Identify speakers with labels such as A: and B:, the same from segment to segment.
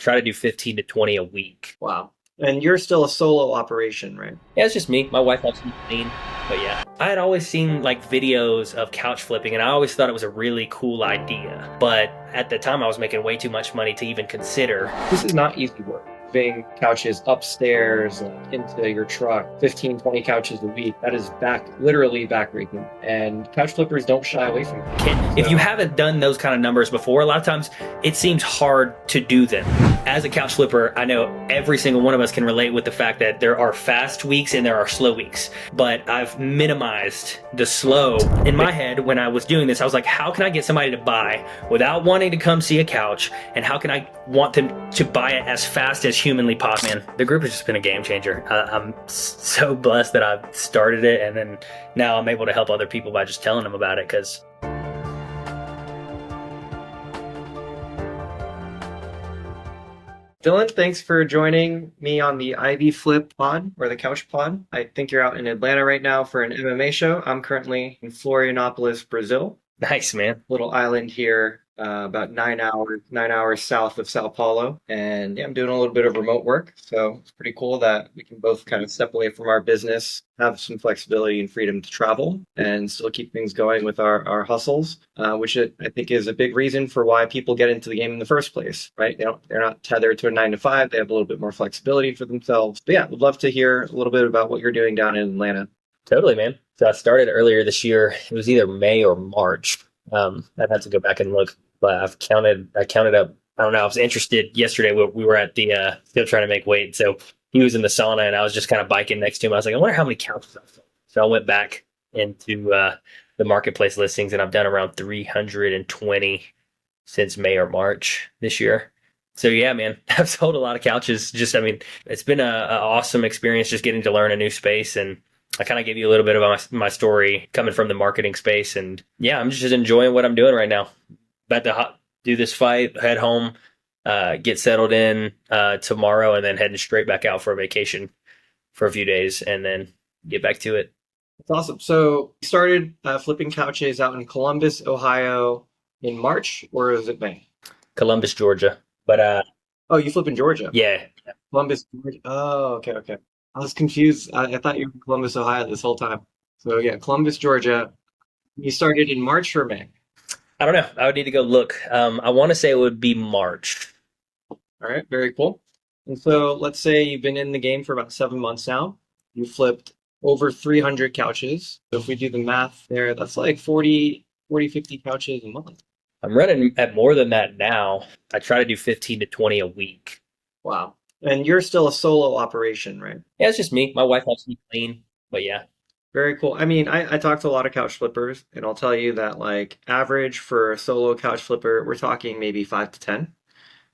A: Try to do 15 to 20 a week.
B: Wow. And you're still a solo operation, right?
A: Yeah, it's just me. My wife helps me clean. But yeah, I had always seen like videos of couch flipping and I always thought it was a really cool idea. But at the time I was making way too much money to even consider.
B: This is not easy work. Moving couches upstairs into your truck, 15, 20 couches a week. That is literally backbreaking. And couch flippers don't shy away from it.
A: If you haven't done those kind of numbers before, a lot of times it seems hard to do them. As a couch flipper, I know every single one of us can relate with the fact that there are fast weeks and there are slow weeks. But I've minimized the slow. In my head, when I was doing this, I was like, how can I get somebody to buy without wanting to come see a couch? And how can I want them to buy it as fast as humanly possible? Man, the group has just been a game changer. I'm so blessed that I've started it, and then now I'm able to help other people by just telling them about it. Because
B: Dylan, thanks for joining me on the Ivy Flip pod, or the Couch Pod. I think you're out in Atlanta right now for an MMA show. I'm currently in Florianopolis, Brazil.
A: nice, man.
B: Little island here, about 9 hours south of Sao Paulo. And yeah, I'm doing a little bit of remote work. So it's pretty cool that we can both kind of step away from our business, have some flexibility and freedom to travel, and still keep things going with our hustles, which I think is a big reason for why people get into the game in the first place, right? They're not tethered to a 9 to 5. They have a little bit more flexibility for themselves. But yeah, would love to hear a little bit about what you're doing down in Atlanta.
A: Totally, man. So I started earlier this year. It was either May or March. I'd have to go back and look, but I counted up. I don't know. I was interested yesterday. We were at the still trying to make weight. So he was in the sauna and I was just kind of biking next to him. I was like, I wonder how many couches I've sold. So I went back into the marketplace listings and I've done around 320 since May or March this year. So yeah, man, I've sold a lot of couches. It's been a awesome experience just getting to learn a new space. And I kind of gave you a little bit of my story coming from the marketing space. And yeah, I'm just enjoying what I'm doing right now. About to do this fight, head home, get settled in tomorrow, and then heading straight back out for a vacation for a few days and then get back to it.
B: That's awesome. So you started flipping couches out in Columbus, Ohio in March, or is it May?
A: Columbus, Georgia. But
B: Oh, you flip in Georgia.
A: yeah,
B: Columbus, Georgia. Oh, okay. I was confused. I thought you were in Columbus, Ohio this whole time. So yeah, Columbus, Georgia. You started in March or May?
A: I don't know. I would need to go look. I want to say it would be March.
B: All right, very cool. And so let's say you've been in the game for about 7 months now. You flipped over 300 couches. So if we do the math there, that's like 40, 50 couches a month.
A: I'm running at more than that now. I try to do 15 to 20 a week.
B: Wow. And you're still a solo operation, right?
A: Yeah, it's just me. My wife helps me clean. But yeah.
B: Very cool. I mean, I talk to a lot of couch flippers, and I'll tell you that like average for a solo couch flipper, we're talking maybe 5 to 10.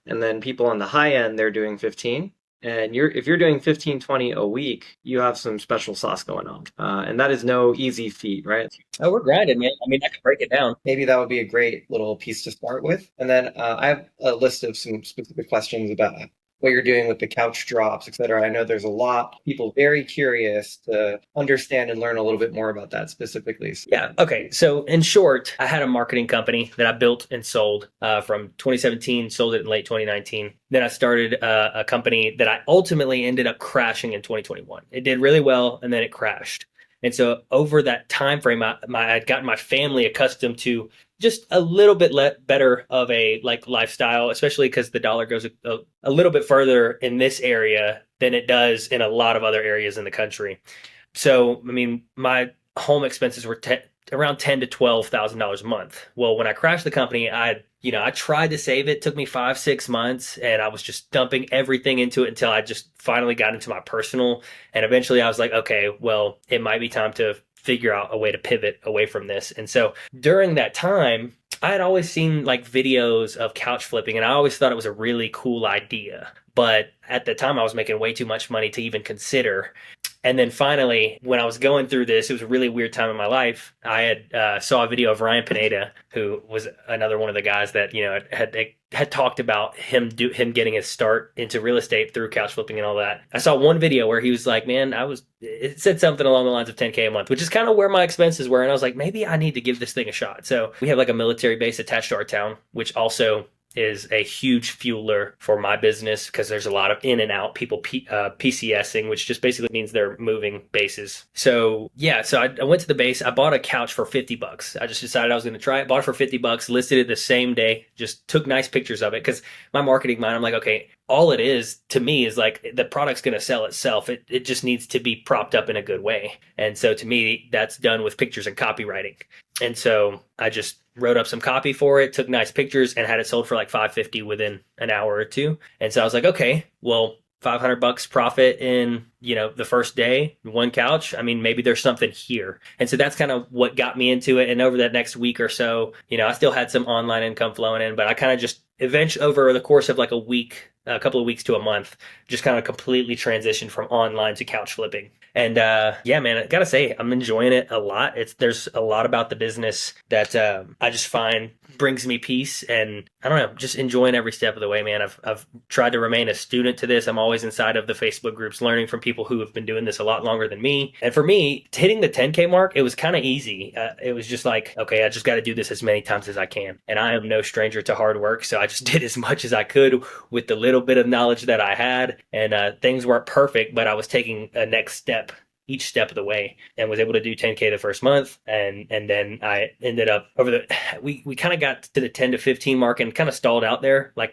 B: And then people on the high end, they're doing 15. And if you're doing 15, 20 a week, you have some special sauce going on. And that is no easy feat, right?
A: Oh, we're grinding, man. I mean, I can break it down.
B: Maybe that would be a great little piece to start with. And then I have a list of some specific questions about what you're doing with the couch drops, et cetera. I know there's a lot of people very curious to understand and learn a little bit more about that specifically.
A: Yeah. Okay. So in short, I had a marketing company that I built and sold from 2017, sold it in late 2019. Then I started a company that I ultimately ended up crashing in 2021. It did really well and then it crashed. And so over that time frame, I had gotten my family accustomed to just a little bit better of a lifestyle, especially because the dollar goes a little bit further in this area than it does in a lot of other areas in the country. So, I mean, my home expenses were around $10,000 to $12,000 a month. Well, when I crashed the company, I tried to save it. It took me 5-6 months, and I was just dumping everything into it until I just finally got into my personal. And eventually, I was like, okay, well, it might be time to figure out a way to pivot away from this. And so during that time, I had always seen like videos of couch flipping and I always thought it was a really cool idea. But at the time I was making way too much money to even consider. And then finally, when I was going through this, it was a really weird time in my life. I had saw a video of Ryan Pineda, who was another one of the guys that had talked about him getting his start into real estate through couch flipping and all that. I saw one video where he was like, "Man, it said something along the lines of 10K a month," which is kind of where my expenses were. And I was like, maybe I need to give this thing a shot. So we have like a military base attached to our town, which also is a huge fueler for my business because there's a lot of in and out people PCSing, which just basically means they're moving bases. So yeah, so I went to the base. I bought a couch for $50. I just decided I was going to try it. Bought it for $50. Listed it the same day. Just took nice pictures of it because my marketing mind, I'm like, okay, all it is to me is like the product's going to sell itself. It just needs to be propped up in a good way. And so to me, that's done with pictures and copywriting. And so I just wrote up some copy for it, took nice pictures, and had it sold for like $550 within an hour or two. And so I was like, okay, well, $500 profit in, the first day, one couch. I mean, maybe there's something here. And so that's kind of what got me into it. And over that next week or so, I still had some online income flowing in, but I kind of just eventually over the course of like a couple of weeks to a month, just kind of completely transitioned from online to couch flipping. And yeah, man, I gotta say, I'm enjoying it a lot. There's a lot about the business that I just find brings me peace, and I don't know, just enjoying every step of the way, man. I've tried to remain a student to this. I'm always inside of the Facebook groups, learning from people who have been doing this a lot longer than me. And for me, hitting the 10K mark, it was kind of easy. It was just like, okay, I just got to do this as many times as I can. And I am no stranger to hard work, so I just did as much as I could with the little bit of knowledge that I had. And things weren't perfect, but I was taking a next step each step of the way, and was able to do 10K the first month. And then I ended up we kind of got to the 10 to 15 mark and kind of stalled out there. I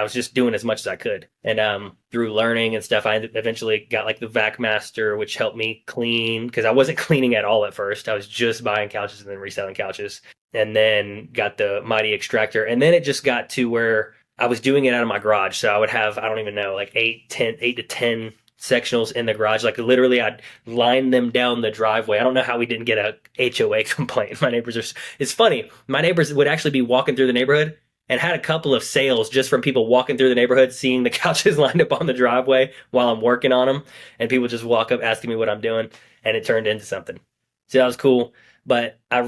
A: was just doing as much as I could. And through learning and stuff, I eventually got like the Vac Master, which helped me clean, because I wasn't cleaning at all at first. I was just buying couches and then reselling couches. And then got the Mighty Extractor. And then it just got to where I was doing it out of my garage. So I would have, I don't even know, like 8 to 10 sectionals in the garage. Like literally I'd line them down the driveway. I don't know how we didn't get a HOA complaint. It's funny. My neighbors would actually be walking through the neighborhood and had a couple of sales just from people walking through the neighborhood, seeing the couches lined up on the driveway while I'm working on them. And people just walk up asking me what I'm doing, and it turned into something. So that was cool. But I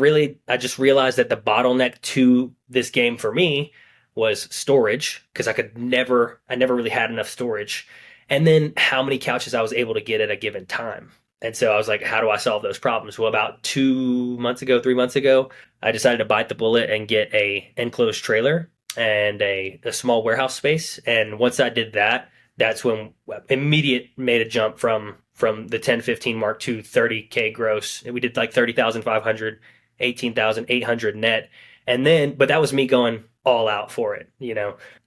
A: just realized that the bottleneck to this game for me was storage, because I never really had enough storage. And then how many couches I was able to get at a given time. And so I was like, how do I solve those problems? Well, about 3 months ago, I decided to bite the bullet and get a enclosed trailer and a small warehouse space. And once I did that, that's when immediate made a jump from the 10-15 mark to 30K gross. And we did like 30,500, 18,800 net. And then, but that was me going all out for it,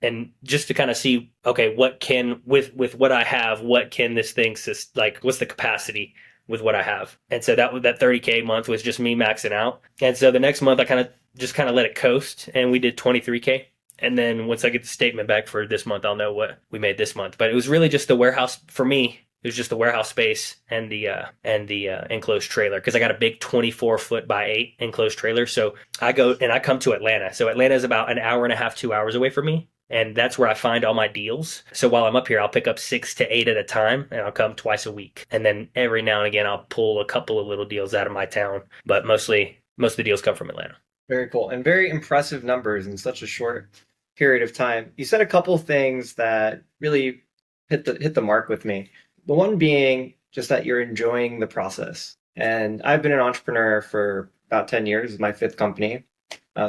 A: and just to kind of see, okay, what can, with what I have, what can this thing, like, what's the capacity with what I have? And so that 30K month was just me maxing out. And so the next month I kind of let it coast, and we did 23K. And then once I get the statement back for this month, I'll know what we made this month. But it was really just the warehouse for me. It was just the warehouse space and the enclosed trailer, because I got a big 24-foot by 8 enclosed trailer. So I come to Atlanta. So Atlanta is about an hour and a half, 2 hours away from me. And that's where I find all my deals. So while I'm up here, I'll pick up 6 to 8 at a time, and I'll come twice a week. And then every now and again, I'll pull a couple of little deals out of my town. But most of the deals come from Atlanta.
B: Very cool. And very impressive numbers in such a short period of time. You said a couple things that really hit the mark with me. The one being just that you're enjoying the process. And I've been an entrepreneur for about 10 years. It's my 5th company.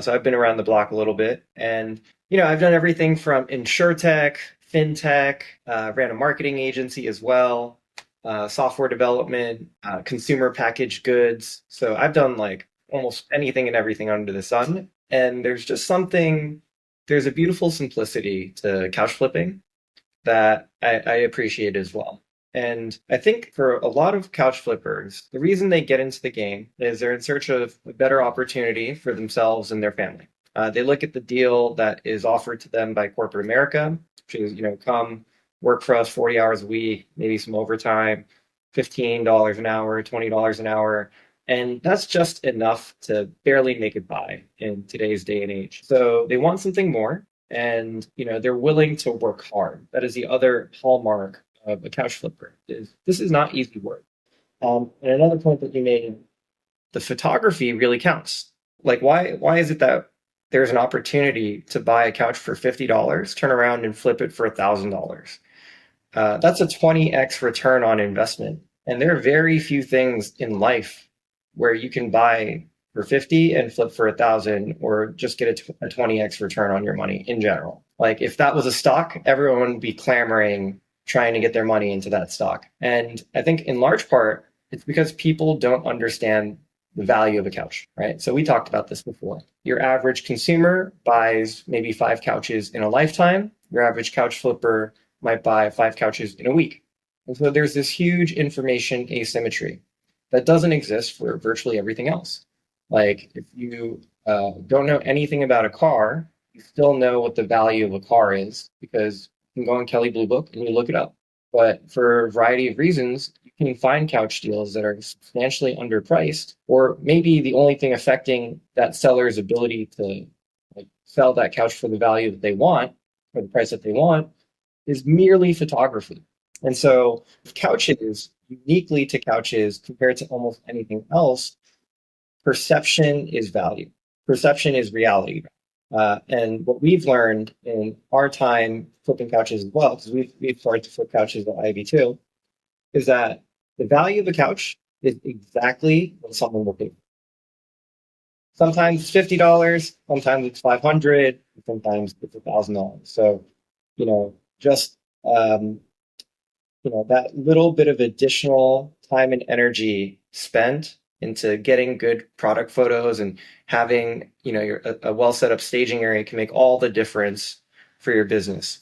B: So I've been around the block a little bit. And, I've done everything from insurtech, fintech, ran a marketing agency as well, software development, consumer packaged goods. So I've done like almost anything and everything under the sun. And there's a beautiful simplicity to couch flipping that I appreciate as well. And I think for a lot of couch flippers, the reason they get into the game is they're in search of a better opportunity for themselves and their family. They look at the deal that is offered to them by corporate America, which is, come work for us 40 hours a week, maybe some overtime, $15 an hour, $20 an hour. And that's just enough to barely make it by in today's day and age. So they want something more, and, they're willing to work hard. That is the other hallmark of a couch flipper. This is not easy work. And another point that you made, the photography really counts. Like, why is it that there's an opportunity to buy a couch for $50, turn around and flip it for $1,000? That's a 20x return on investment. And there are very few things in life where you can buy for 50 and flip for 1,000, or just get a 20x return on your money in general. Like if that was a stock, everyone would be clamoring, trying to get their money into that stock. And I think in large part, it's because people don't understand the value of a couch, right? So we talked about this before. Your average consumer buys maybe 5 couches in a lifetime. Your average couch flipper might buy 5 couches in a week. And so there's this huge information asymmetry that doesn't exist for virtually everything else. Like if you don't know anything about a car, you still know what the value of a car is because you can go on Kelley Blue Book and you look it up. But for a variety of reasons, you can find couch deals that are substantially underpriced, or maybe the only thing affecting that seller's ability to sell that couch for the value that they want, or the price that they want, is merely photography. And so couches, uniquely to couches compared to almost anything else, perception is value. Perception is reality. And what we've learned in our time flipping couches as well, because we've started to flip couches at Ivy too, is that the value of a couch is exactly what someone will pay. Sometimes it's $50, sometimes it's $500, sometimes it's $1,000. So, just that little bit of additional time and energy spent into getting good product photos and having a well set up staging area can make all the difference for your business.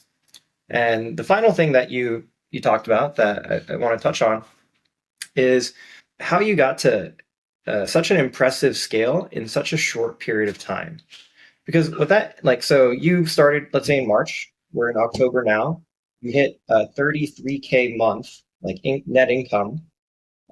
B: And the final thing that you talked about that I want to touch on is how you got to such an impressive scale in such a short period of time. Because with that, so you started, let's say in March, we're in October now, you hit a 33K month, net income,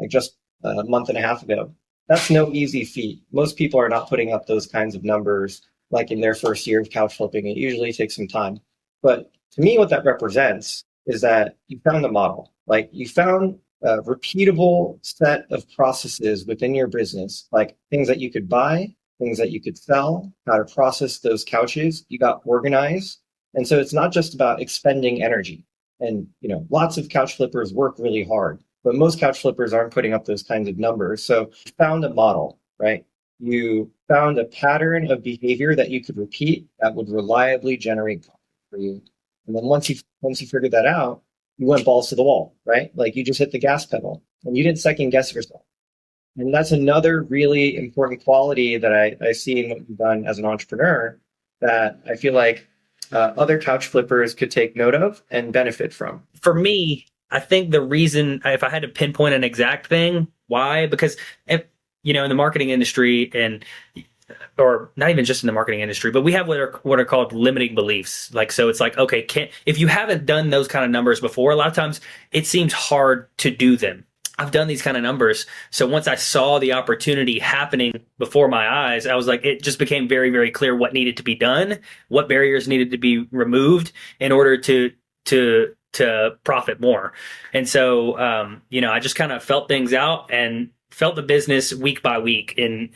B: just a month and a half ago. That's no easy feat. Most people are not putting up those kinds of numbers in their first year of couch flipping. It usually takes some time. But to me, what that represents is that you found the model. You found a repeatable set of processes within your business, things that you could buy, things that you could sell, how to process those couches. You got organized. And so it's not just about expending energy. And, lots of couch flippers work really hard, but most couch flippers aren't putting up those kinds of numbers. So you found a model, right? You found a pattern of behavior that you could repeat that would reliably generate profit for you. And then once you figured that out, you went balls to the wall, right? You just hit the gas pedal and you didn't second guess yourself. And that's another really important quality that I see in what you've done as an entrepreneur that I feel like other couch flippers could take note of and benefit from.
A: For me, I think the reason, if I had to pinpoint an exact thing, why? Because, in the marketing industry or not even just in the marketing industry, but we have what are called limiting beliefs. So it's okay, if you haven't done those kind of numbers before, a lot of times it seems hard to do them. I've done these kind of numbers. So once I saw the opportunity happening before my eyes, I was it just became very, very clear what needed to be done, what barriers needed to be removed in order to profit more. And so, I just kind of felt things out and felt the business week by week, and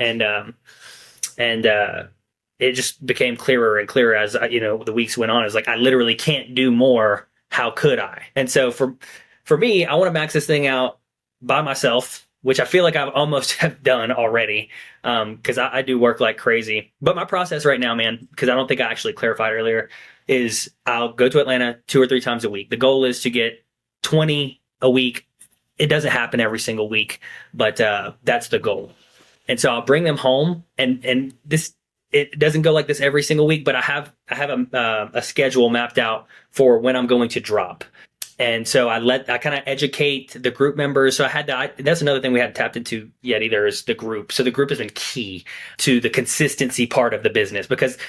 A: it just became clearer and clearer as the weeks went on. It was I literally can't do more. How could I? And so for me, I want to max this thing out by myself, which I feel like I've almost have done already, because I do work like crazy. But my process right now, man, because I don't think I actually clarified earlier, is I'll go to Atlanta 2 or 3 times a week. The goal is to get 20 a week. It doesn't happen every single week, but that's the goal. And so I'll bring them home, and this, it doesn't go like this every single week, but I have a schedule mapped out for when I'm going to drop. And so I kind of educate the group members. So that's another thing we hadn't tapped into yet either, is the group. So the group has been key to the consistency part of the business, because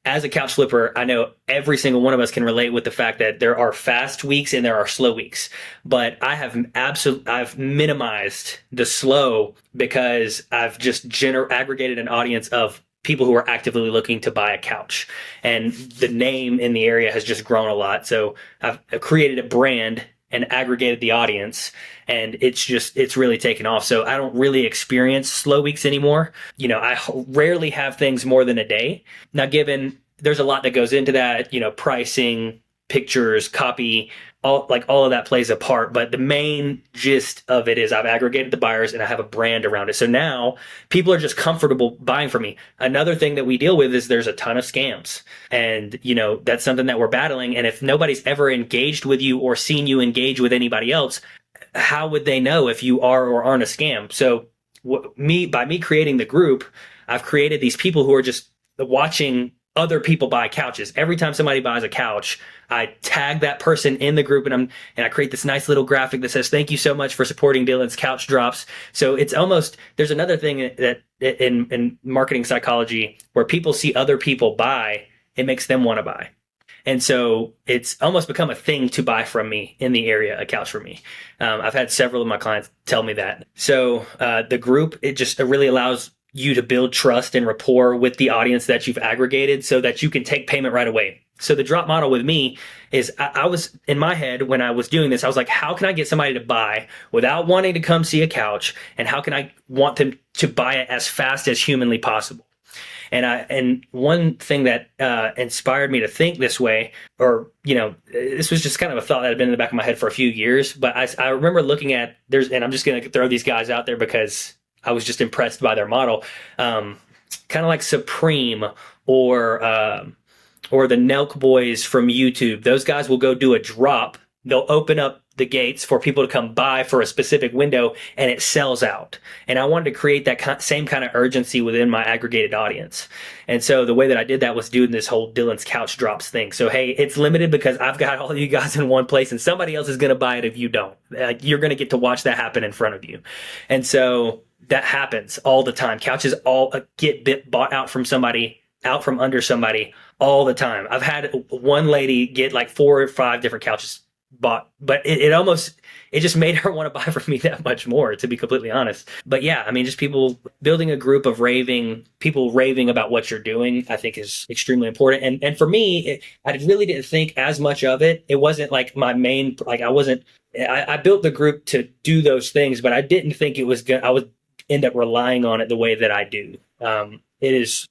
A: as a couch flipper, I know every single one of us can relate with the fact that there are fast weeks and there are slow weeks. But I've minimized the slow because I've just aggregated an audience of people who are actively looking to buy a couch. And the name in the area has just grown a lot. So I've created a brand and aggregated the audience, and it's really taken off. So I don't really experience slow weeks anymore. I rarely have things more than a day. Now, given there's a lot that goes into that, pricing, pictures, copy, all of that plays a part. But the main gist of it is I've aggregated the buyers and I have a brand around it. So now people are just comfortable buying from me. Another thing that we deal with is there's a ton of scams. And, that's something that we're battling. And if nobody's ever engaged with you or seen you engage with anybody else, how would they know if you are or aren't a scam? So by me creating the group, I've created these people who are just watching other people buy couches. Every time somebody buys a couch, I tag that person in the group, and I create this nice little graphic that says, "Thank you so much for supporting Dylan's couch drops." So it's almost, there's another thing that in marketing psychology, where people see other people buy, it makes them want to buy. And so it's almost become a thing to buy from me in the area, a couch from me. I've had several of my clients tell me that. So the group, it really allows you to build trust and rapport with the audience that you've aggregated so that you can take payment right away. So the drop model with me is I was in my head when I was doing this, I was like, how can I get somebody to buy without wanting to come see a couch? And how can I want them to buy it as fast as humanly possible? And one thing that inspired me to think this way, or this was just kind of a thought that had been in the back of my head for a few years. But I remember looking at and I'm just going to throw these guys out there because I was just impressed by their model. Kind of like Supreme or the Nelk Boys from YouTube. Those guys will go do a drop. They'll open up the gates for people to come buy for a specific window, and it sells out. And I wanted to create that same kind of urgency within my aggregated audience. And so the way that I did that was doing this whole Dylan's couch drops thing. So, hey, it's limited because I've got all of you guys in one place, and somebody else is going to buy it if you don't. You're going to get to watch that happen in front of you. And so that happens all the time. Couches all get bought out from somebody, out from under somebody all the time. I've had one lady get like 4 or 5 different couches bought, but it just made her want to buy from me that much more, to be completely honest. But yeah, I mean, just people building a group of people raving about what you're doing, I think is extremely important. And for me, I really didn't think as much of it. It wasn't like my main, like I built the group to do those things, but I didn't think I would end up relying on it the way that I do. It is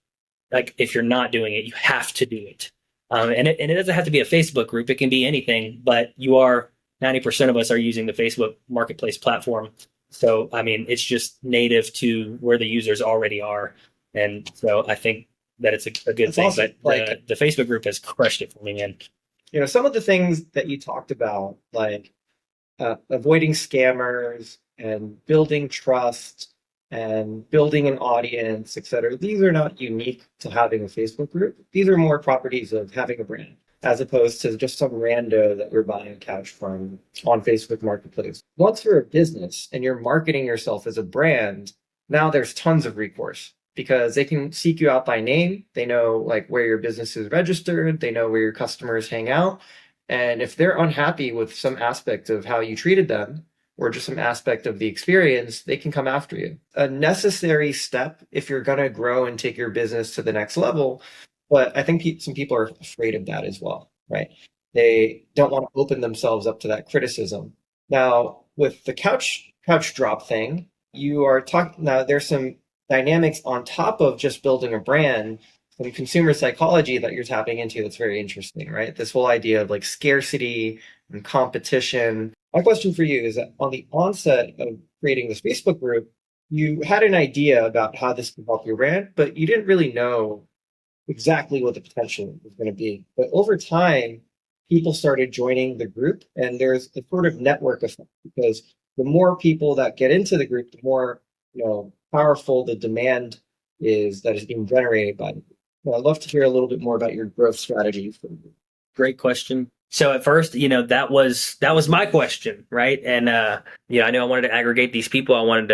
A: like, if you're not doing it, you have to do it. And it doesn't have to be a Facebook group. It can be anything, but 90% of us are using the Facebook marketplace platform. So, I mean, it's just native to where the users already are. And so I think that it's a good
B: That's
A: thing.
B: awesome.
A: But the Facebook group has crushed it for me, man.
B: Some of the things that you talked about, like avoiding scammers and building trust and building an audience, et cetera, these are not unique to having a Facebook group. These are more properties of having a brand, as opposed to just some rando that we're buying a couch from on Facebook Marketplace. Once you're a business and you're marketing yourself as a brand, now there's tons of recourse because they can seek you out by name. They know like where your business is registered. They know where your customers hang out. And if they're unhappy with some aspect of how you treated them, or just some aspect of the experience, they can come after you. A necessary step if you're going to grow and take your business to the next level. But I think some people are afraid of that as well, right? They don't want to open themselves up to that criticism. Now, with the couch drop thing, you are talking, now there's some dynamics on top of just building a brand, some consumer psychology that you're tapping into that's very interesting, right? This whole idea of like scarcity and competition. My question for you is that on the onset of creating this Facebook group, you had an idea about how this could help your brand, but you didn't really know exactly what the potential was going to be. But over time, people started joining the group, and there's a sort of network effect because the more people that get into the group, the more powerful the demand is that is being generated by the group. Well, I'd love to hear a little bit more about your growth strategy for the group.
A: Great question. So at first, that was my question, right? And I knew I wanted to aggregate these people. I wanted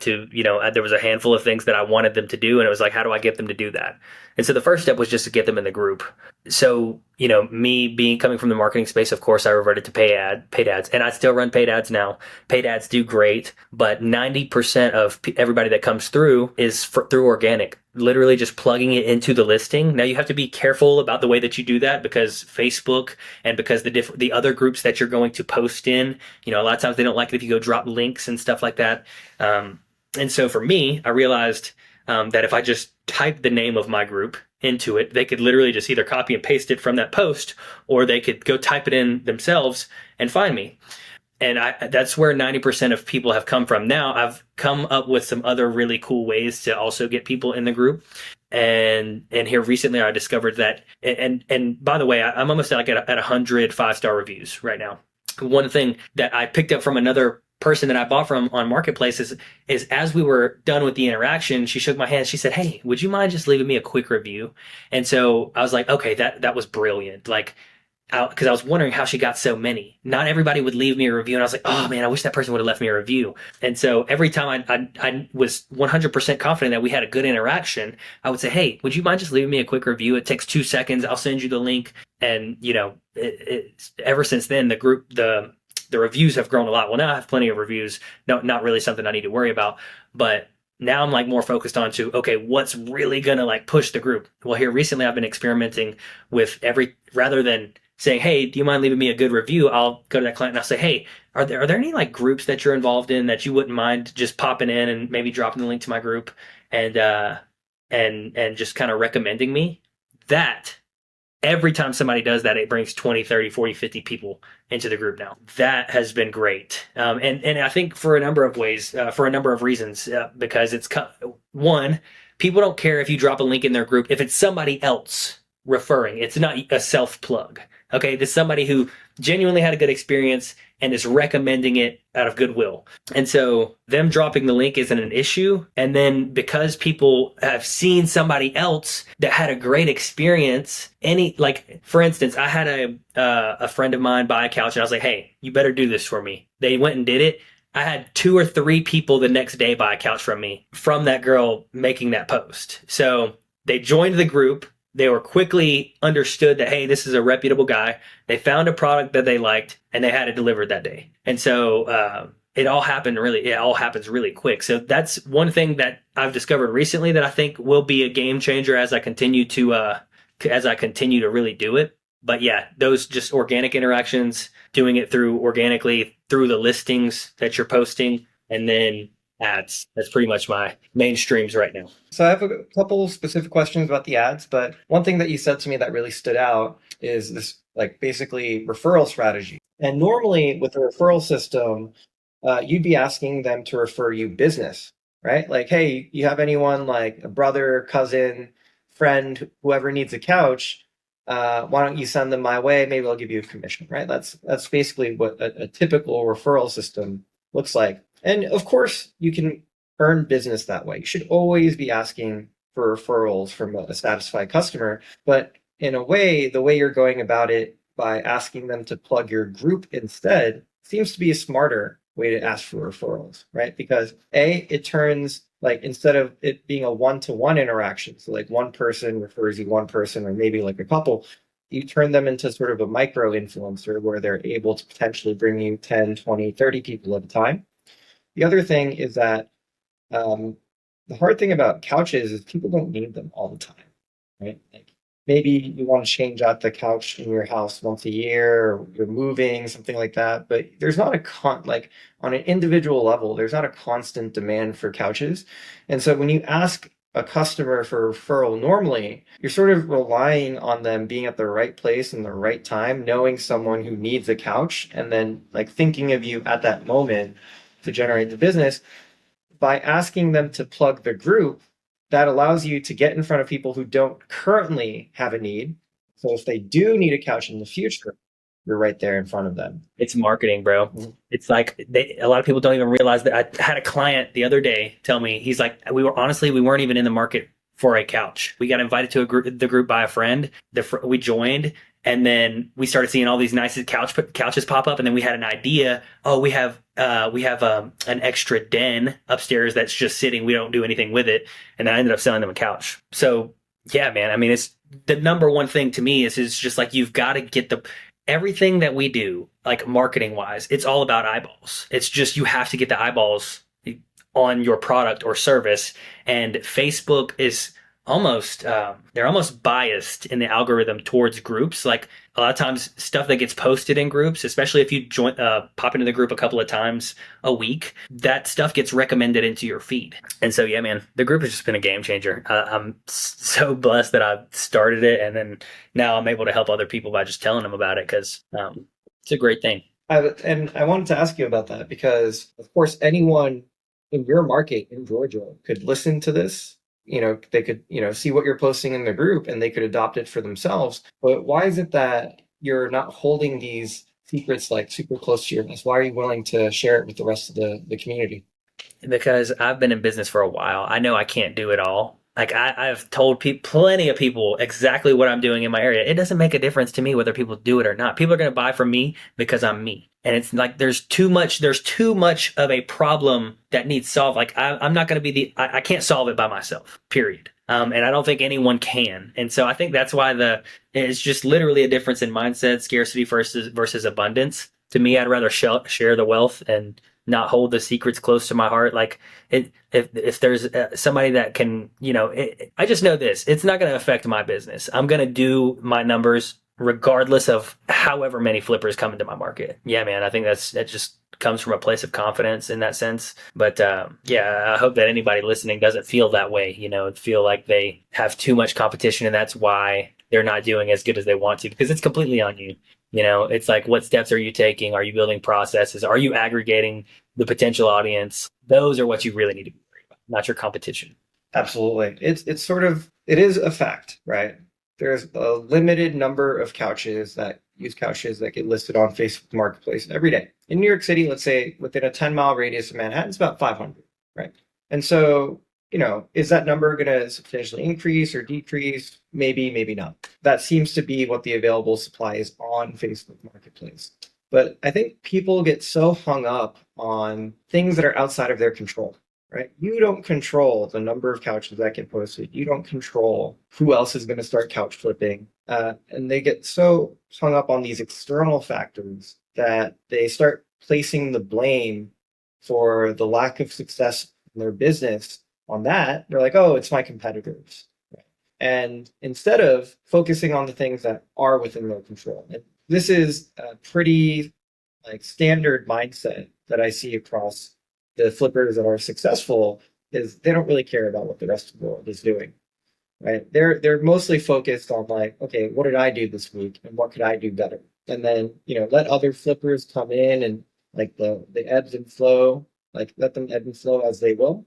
A: to, there was a handful of things that I wanted them to do, and it was like, how do I get them to do that? And so the first step was just to get them in the group. So, me coming from the marketing space, of course, I reverted to paid ads, and I still run paid ads now. Paid ads do great, but 90% of everybody that comes through is through organic, literally just plugging it into the listing. Now you have to be careful about the way that you do that because Facebook and because the other groups that you're going to post in, a lot of times they don't like it if you go drop links and stuff like that. And so for me, I realized that if I just typed the name of my group into it. They could literally just either copy and paste it from that post, or they could go type it in themselves and find me. And that's where 90% of people have come from. Now I've come up with some other really cool ways to also get people in the group. And here recently I discovered that, and by the way, I'm almost at 100 5-star reviews right now. One thing that I picked up from another person that I bought from on Marketplace is as we were done with the interaction, she shook my hand. She said, "Hey, would you mind just leaving me a quick review?" And so I was like, okay, that was brilliant. Like, because I was wondering how she got so many. Not everybody would leave me a review, and I was like, oh man, I wish that person would have left me a review. And so every time I was 100% confident that we had a good interaction, I would say, hey, would you mind just leaving me a quick review? It takes 2 seconds. I'll send you the link. And ever since then, the reviews have grown a lot. Well, now I have plenty of reviews. No, not really something I need to worry about, but now I'm like more focused on okay, what's really gonna like push the group? Well, here recently I've been experimenting with rather than saying, hey, do you mind leaving me a good review? I'll go to that client and I'll say, hey, are there any like groups that you're involved in that you wouldn't mind just popping in and maybe dropping the link to my group and just kind of recommending me? That every time somebody does that, it brings 20, 30, 40, 50 people into the group now. That has been great. And I think for a number of ways, for a number of reasons, because one, people don't care if you drop a link in their group if it's somebody else referring. It's not a self plug. Okay, there's somebody who genuinely had a good experience and is recommending it out of goodwill. And so them dropping the link isn't an issue. And then because people have seen somebody else that had a great experience, for instance, I had a friend of mine buy a couch and I was like, hey, you better do this for me. They went and did it. I had 2 or 3 people the next day buy a couch from me from that girl making that post. So they joined the group. They were quickly understood that, hey, this is a reputable guy. They found a product that they liked and they had it delivered that day. And so it all happens really quick. So that's one thing that I've discovered recently that I think will be a game changer as I continue to really do it. But yeah, those just organic interactions, doing it organically through the listings that you're posting, and then ads. That's pretty much my main streams right now.
B: So I have a couple specific questions about the ads, but one thing that you said to me that really stood out is this, like, basically referral strategy. And normally with a referral system, you'd be asking them to refer you business, right? Like, hey, you have anyone like a brother, cousin, friend, whoever needs a couch, why don't you send them my way? Maybe I'll give you a commission, right? That's basically what a typical referral system looks like. And of course, you can earn business that way. You should always be asking for referrals from a satisfied customer. But in a way, the way you're going about it by asking them to plug your group instead seems to be a smarter way to ask for referrals, right? Because it turns, like, instead of it being a one-to-one interaction, so like one person refers you one person or maybe like a couple, you turn them into sort of a micro influencer where they're able to potentially bring you 10, 20, 30 people at a time. The other thing is that the hard thing about couches is people don't need them all the time, right? Like, maybe you want to change out the couch in your house once a year, or you're moving, something like that. But there's not on an individual level, there's not a constant demand for couches. And so when you ask a customer for a referral, normally you're sort of relying on them being at the right place in the right time, knowing someone who needs a couch, and then like thinking of you at that moment to generate the business. By asking them to plug the group, that allows you to get in front of people who don't currently have a need. So if they do need a couch in the future, you're right there in front of them.
A: It's marketing, bro. Mm-hmm. It's like a lot of people don't even realize that. I had a client the other day tell me, he's like, we weren't even in the market for a couch. We got invited to the group by a friend. We joined, and then we started seeing all these nice couches pop up. And then we had an idea. Oh, we have an extra den upstairs that's just sitting. We don't do anything with it. And then I ended up selling them a couch. So yeah, man. I mean, it's the number one thing to me is just like, you've got to get everything that we do, like marketing wise, it's all about eyeballs. It's just, you have to get the eyeballs on your product or service. And Facebook is almost they're almost biased in the algorithm towards groups. Like a lot of times, stuff that gets posted in groups, especially if you join pop into the group a couple of times a week, that stuff gets recommended into your feed. And so, yeah, man, the group has just been a game changer. I'm so blessed that I started it, and then now I'm able to help other people by just telling them about it because it's a great thing.
B: And I wanted to ask you about that because, of course, anyone in your market in Georgia could listen to this. They could, see what you're posting in the group and they could adopt it for themselves. But why is it that you're not holding these secrets like super close to your vest? Why are you willing to share it with the rest of the community?
A: Because I've been in business for a while. I know I can't do it all. Like I've told plenty of people exactly what I'm doing in my area. It doesn't make a difference to me whether people do it or not. People are going to buy from me because I'm me. And it's like there's too much of a problem that needs solved. Like I'm not going to be I can't solve it by myself, period. And I don't think anyone can. And so I think that's why it's just literally a difference in mindset, scarcity versus abundance. To me, I'd rather share the wealth and not hold the secrets close to my heart. Like if there's somebody that can, I just know this, it's not going to affect my business. I'm going to do my numbers regardless of however many flippers come into my market. Yeah, man, I think that just comes from a place of confidence in that sense. But yeah, I hope that anybody listening doesn't feel that way, feel like they have too much competition and that's why they're not doing as good as they want to, because it's completely on you. It's like, what steps are you taking? Are you building processes? Are you aggregating the potential audience? Those are what you really need to be worried about, not your competition.
B: Absolutely. It is a fact, right? There's a limited number of couches that get listed on Facebook Marketplace every day. In New York City, let's say within a 10-mile radius of Manhattan, it's about 500, right? And so, is that number going to substantially increase or decrease? Maybe, maybe not. That seems to be what the available supply is on Facebook Marketplace. But I think people get so hung up on things that are outside of their control, right? You don't control the number of couches that get posted. You don't control who else is going to start couch flipping. And they get so hung up on these external factors that they start placing the blame for the lack of success in their business on that. They're like, oh, it's my competitors. Right? And instead of focusing on the things that are within their control. And this is a pretty standard mindset that I see across the flippers that are successful, is they don't really care about what the rest of the world is doing, right? They're mostly focused on okay, what did I do this week and what could I do better? And then, let other flippers come in and the ebbs and flow, let them ebb and flow as they will.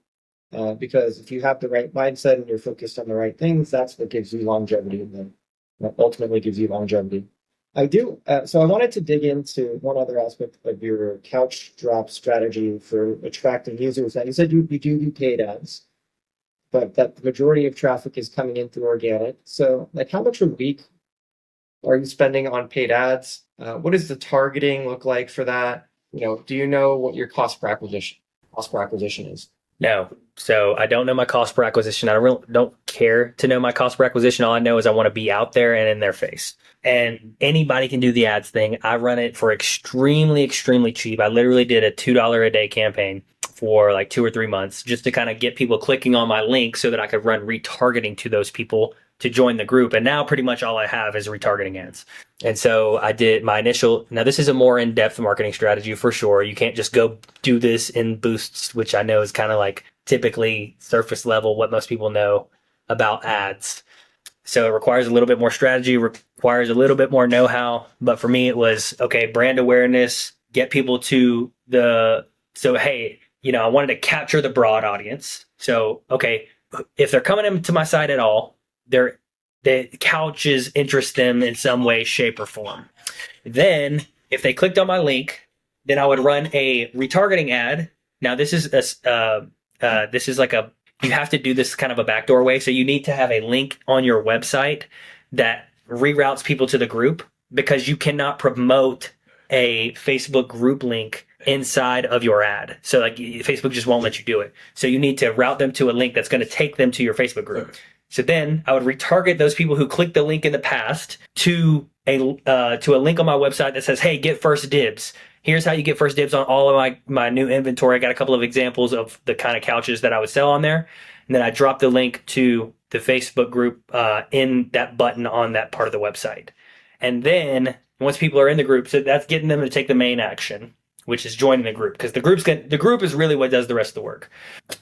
B: Because if you have the right mindset and you're focused on the right things, that's what gives you longevity and then ultimately gives you longevity. I do. So I wanted to dig into one other aspect of your couch drop strategy for attracting users. Now, you said you do paid ads, but that the majority of traffic is coming in through organic. So how much a week are you spending on paid ads? What does the targeting look like for that? Do you know what your cost per acquisition is?
A: No. So I don't know my cost per acquisition. I really don't care to know my cost per acquisition. All I know is I want to be out there and in their face. And anybody can do the ads thing. I run it for extremely, extremely cheap. I literally did a $2 a day campaign for 2 or 3 months just to kind of get people clicking on my link so that I could run retargeting to those people to join the group. And now pretty much all I have is retargeting ads. And so I did my now this is a more in-depth marketing strategy for sure. You can't just go do this in boosts, which I know is kind of typically surface level, what most people know about ads. So it requires a little bit more strategy, requires a little bit more know-how. But for me, it was, okay, brand awareness, get people to hey, I wanted to capture the broad audience. So, okay, if they're coming into my site at all, the couches interest them in some way, shape, or form. Then, if they clicked on my link, then I would run a retargeting ad. Now, this is you have to do this kind of a backdoor way. So you need to have a link on your website that reroutes people to the group, because you cannot promote a Facebook group link inside of your ad. So Facebook just won't let you do it. So you need to route them to a link that's going to take them to your Facebook group. So then I would retarget those people who clicked the link in the past to a link on my website that says, hey, get first dibs. Here's how you get first dibs on all of my new inventory. I got a couple of examples of the kind of couches that I would sell on there. And then I drop the link to the Facebook group in that button on that part of the website. And then once people are in the group, so that's getting them to take the main action, which is joining the group, because the group is really what does the rest of the work.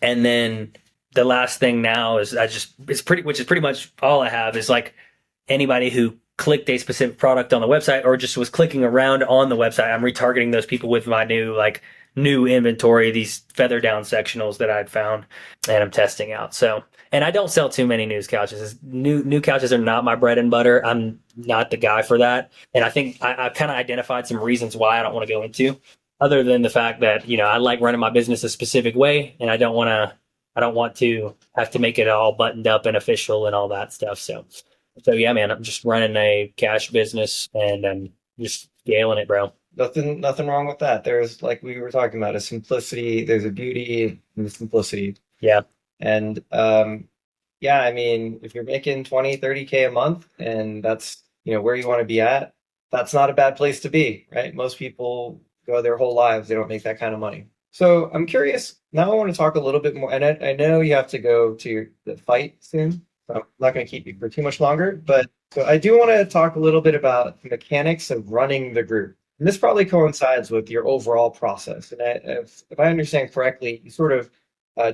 A: And then the last thing now is which is pretty much all I have, is like anybody who clicked a specific product on the website or just was clicking around on the website, I'm retargeting those people with my new inventory, these feather down sectionals that I'd found and I'm testing out. So, and I don't sell too many news couches. New couches are not my bread and butter. I'm not the guy for that. And I think I kind of identified some reasons why I don't want to go into, other than the fact that, I like running my business a specific way, and I don't want to have to make it all buttoned up and official and all that stuff. So yeah, man, I'm just running a cash business and I'm just scaling it, bro.
B: Nothing wrong with that. There's, like we were talking about, a simplicity. There's a beauty in the simplicity.
A: Yeah.
B: And yeah, I mean, if you're making 20, 30K a month and that's, where you want to be at, that's not a bad place to be, right? Most people go their whole lives, they don't make that kind of money. So I'm curious, now I want to talk a little bit more, and I know you have to go to the fight soon, so I'm not going to keep you for too much longer, but so I do want to talk a little bit about the mechanics of running the group. And this probably coincides with your overall process. And if I understand correctly, you sort of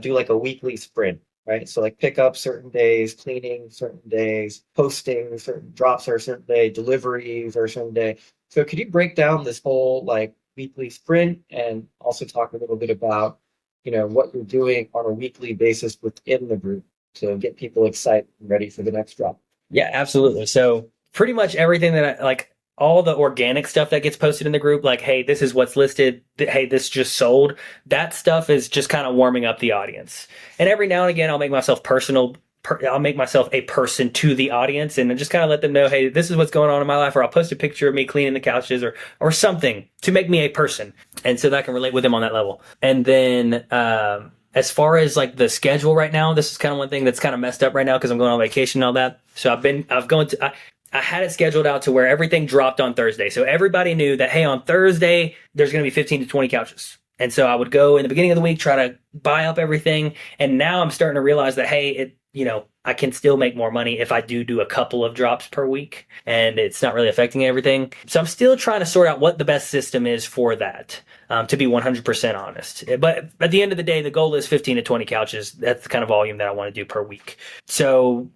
B: do like a weekly sprint, right? So like pick up certain days, cleaning certain days, posting certain drops are a certain day, deliveries are a certain day. So could you break down this whole like weekly sprint and also talk a little bit about, what you're doing on a weekly basis within the group to get people excited and ready for the next drop?
A: Yeah, absolutely. So pretty much everything that I like, all the organic stuff that gets posted in the group, like, hey, this is what's listed. Hey, this just sold. That stuff is just kind of warming up the audience. And every now and again, I'll make myself personal. I'll make myself a person to the audience and just kind of let them know, hey, this is what's going on in my life, or I'll post a picture of me cleaning the couches or something to make me a person. And so that I can relate with them on that level. And then, as far as like the schedule right now, this is kind of one thing that's kind of messed up right now because I'm going on vacation and all that. So I had it scheduled out to where everything dropped on Thursday. So everybody knew that, hey, on Thursday, there's going to be 15 to 20 couches. And so I would go in the beginning of the week, try to buy up everything. And now I'm starting to realize that, hey, I can still make more money if I do a couple of drops per week and it's not really affecting everything. So I'm still trying to sort out what the best system is for that, to be 100% honest. But at the end of the day, the goal is 15 to 20 couches. That's the kind of volume that I want to do per week. So,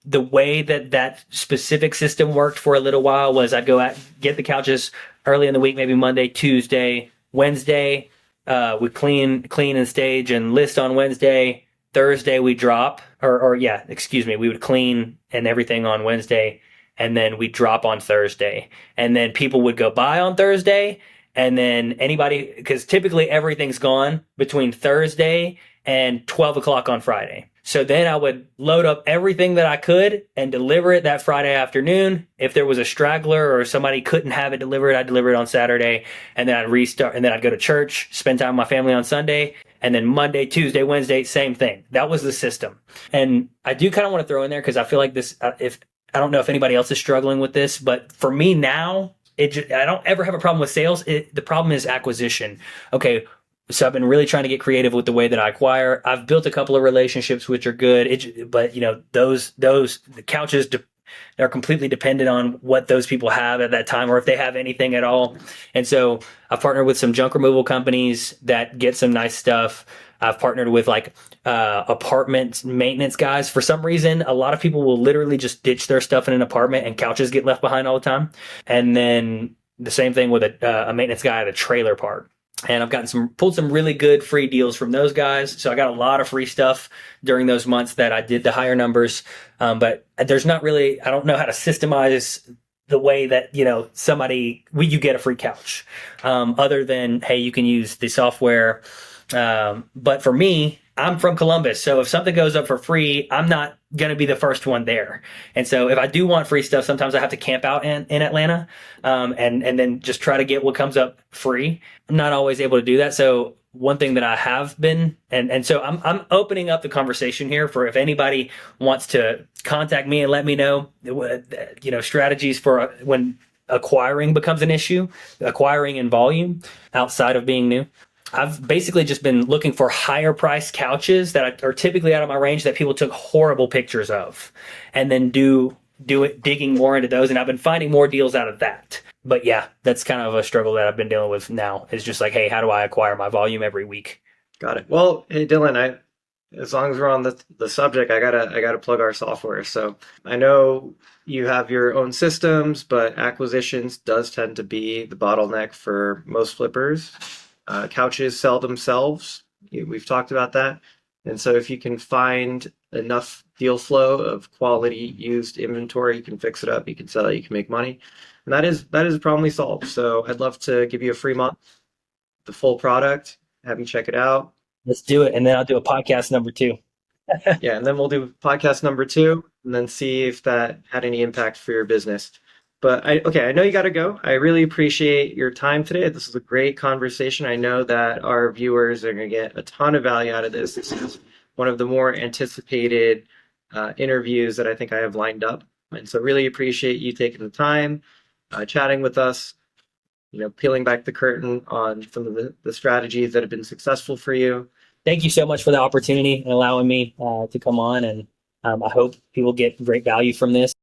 A: the way that specific system worked for a little while was I'd go out, get the couches early in the week, maybe Monday, Tuesday, Wednesday, we clean and stage and list on Wednesday. Thursday we drop, we would clean and everything on Wednesday, and then we drop on Thursday. And then people would go buy on Thursday, and then anybody, because typically everything's gone between Thursday and 12 o'clock on Friday. So then I would load up everything that I could and deliver it that Friday afternoon. If there was a straggler or somebody couldn't have it delivered, I'd deliver it on Saturday, and then I'd restart, and then I'd go to church, spend time with my family on Sunday, and then Monday, Tuesday, Wednesday, same thing. That was the system. And I do kind of want to throw in there because I feel like this, if I don't know if anybody else is struggling with this, but for me now, I don't ever have a problem with sales. The problem is acquisition. Okay. So I've been really trying to get creative with the way that I acquire. I've built a couple of relationships which are good, but the couches, they're completely dependent on what those people have at that time, or if they have anything at all. And so I've partnered with some junk removal companies that get some nice stuff. I've partnered with apartment maintenance guys. For some reason, a lot of people will literally just ditch their stuff in an apartment and couches get left behind all the time. And then the same thing with a maintenance guy at a trailer park. And I've pulled some really good free deals from those guys. So I got a lot of free stuff during those months that I did the higher numbers. But there's not really, I don't know how to systemize the way that, you get a free couch. Other than, hey, you can use the software. But for me, I'm from Columbus. So if something goes up for free, I'm not going to be the first one there. And so if I do want free stuff, sometimes I have to camp out in Atlanta, and then just try to get what comes up free. I'm not always able to do that. So one thing that I have been, and so I'm opening up the conversation here for if anybody wants to contact me and let me know, strategies for when acquiring becomes an issue, acquiring in volume outside of being new. I've basically just been looking for higher priced couches that are typically out of my range that people took horrible pictures of, and then do it digging more into those. And I've been finding more deals out of that. But yeah, that's kind of a struggle that I've been dealing with now. Is just like, hey, how do I acquire my volume every week?
B: Got it. Well, hey Dylan, as long as we're on the subject, I gotta plug our software. So I know you have your own systems, but acquisitions does tend to be the bottleneck for most flippers. Couches sell themselves. We've talked about that. And so if you can find enough deal flow of quality used inventory, you can fix it up, you can sell it, you can make money. And that is probably solved. So I'd love to give you a free month, the full product, have you check it out.
A: Let's do it, and then I'll do a podcast number two.
B: Yeah, and then we'll do podcast number two and then see if that had any impact for your business. But I know you got to go. I really appreciate your time today. This was a great conversation. I know that our viewers are going to get a ton of value out of this. This is one of the more anticipated interviews that I think I have lined up. And so really appreciate you taking the time, chatting with us, peeling back the curtain on some of the strategies that have been successful for you.
A: Thank you so much for the opportunity and allowing me to come on. And I hope people get great value from this.